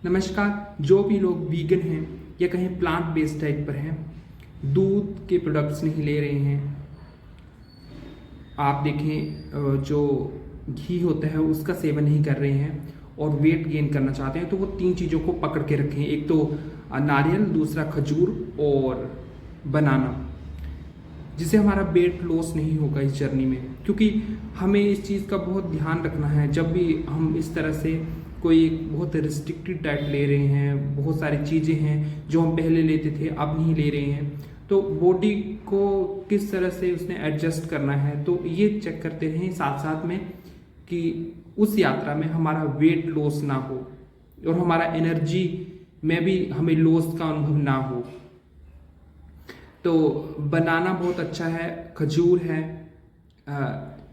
नमस्कार। जो भी लोग वीगन हैं या कहीं प्लांट बेस्ड डाइट पर हैं, दूध के प्रोडक्ट्स नहीं ले रहे हैं, आप देखें जो घी होता है उसका सेवन नहीं कर रहे हैं और वेट गेन करना चाहते हैं, तो वो 3 चीज़ों को पकड़ के रखें। एक तो नारियल, दूसरा खजूर और बनाना, जिससे हमारा वेट लॉस नहीं होगा इस जर्नी में। क्योंकि हमें इस चीज़ का बहुत ध्यान रखना है, जब भी हम इस तरह से कोई एक बहुत रिस्ट्रिक्टेड डाइट ले रहे हैं, बहुत सारी चीज़ें हैं जो हम पहले लेते थे अब नहीं ले रहे हैं, तो बॉडी को किस तरह से उसने एडजस्ट करना है, तो ये चेक करते रहें साथ साथ में कि उस यात्रा में हमारा वेट लॉस ना हो और हमारा एनर्जी में भी हमें लॉस का अनुभव ना हो। तो बनाना बहुत अच्छा है, खजूर है,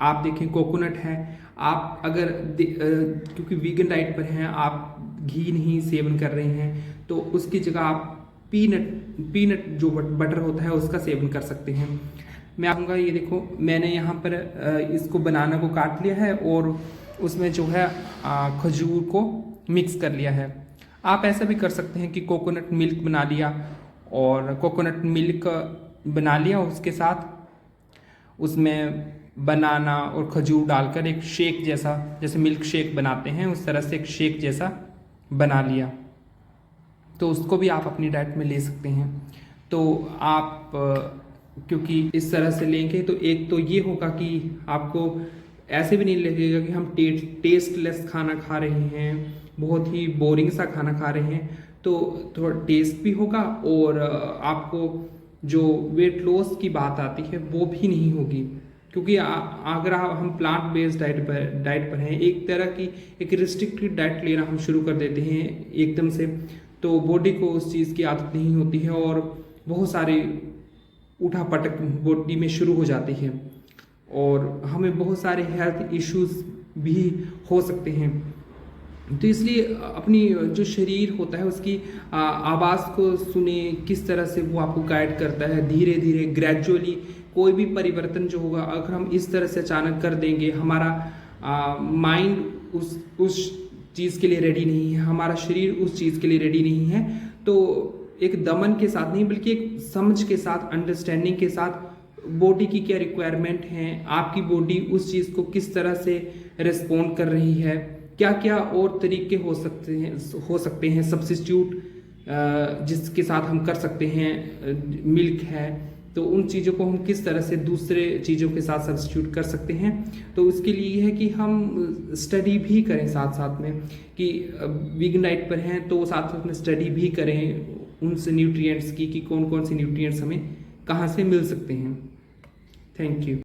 आप देखें कोकोनट है। आप अगर क्योंकि वीगन डाइट पर हैं, आप घी नहीं सेवन कर रहे हैं, तो उसकी जगह आप पीनट जो बटर होता है उसका सेवन कर सकते हैं। मैं आऊँगा, ये देखो मैंने यहाँ पर इसको बनाना को काट लिया है और उसमें जो है खजूर को मिक्स कर लिया है। आप ऐसा भी कर सकते हैं कि कोकोनट मिल्क बना लिया और कोकोनट मिल्क बना लिया, उसके साथ उसमें बनाना और खजूर डालकर एक शेक जैसा, जैसे मिल्क शेक बनाते हैं उस तरह से एक शेक जैसा बना लिया, तो उसको भी आप अपनी डाइट में ले सकते हैं। तो आप क्योंकि इस तरह से लेंगे तो एक तो ये होगा कि आपको ऐसे भी नहीं लगेगा कि हम टेस्टलेस खाना खा रहे हैं, बहुत ही बोरिंग सा खाना खा रहे हैं, तो थोड़ा टेस्ट भी होगा और आपको जो वेट लॉस की बात आती है वो भी नहीं होगी। क्योंकि अगर हम प्लांट बेस्ड डाइट पर हैं, एक तरह की एक रिस्ट्रिक्टेड डाइट लेना हम शुरू कर देते हैं एकदम से, तो बॉडी को उस चीज़ की आदत नहीं होती है और बहुत सारे उठा पटक बॉडी में शुरू हो जाती है और हमें बहुत सारे हेल्थ इश्यूज भी हो सकते हैं। तो इसलिए अपनी जो शरीर होता है उसकी आवाज़ को सुने, किस तरह से वो आपको गाइड करता है। धीरे धीरे ग्रेजुअली कोई भी परिवर्तन जो होगा, अगर हम इस तरह से अचानक कर देंगे, हमारा माइंड उस चीज़ के लिए रेडी नहीं है, हमारा शरीर उस चीज़ के लिए रेडी नहीं है, तो एक दमन के साथ नहीं बल्कि एक समझ के साथ, अंडरस्टैंडिंग के साथ बॉडी की क्या रिक्वायरमेंट है, आपकी बॉडी उस चीज़ को किस तरह से रिस्पॉन्ड कर रही है, क्या क्या और तरीके हो सकते हैं सब्स्टिट्यूट जिसके साथ हम कर सकते हैं। मिल्क है तो उन चीज़ों को हम किस तरह से दूसरे चीज़ों के साथ सब्स्टिट्यूट कर सकते हैं। तो उसके लिए ये है कि हम स्टडी भी करें साथ साथ में, कि वीगन डाइट पर हैं तो साथ साथ में स्टडी भी करें उनसे न्यूट्रिएंट्स की, कि कौन कौन से न्यूट्रिएंट्स हमें कहाँ से मिल सकते हैं। Thank you.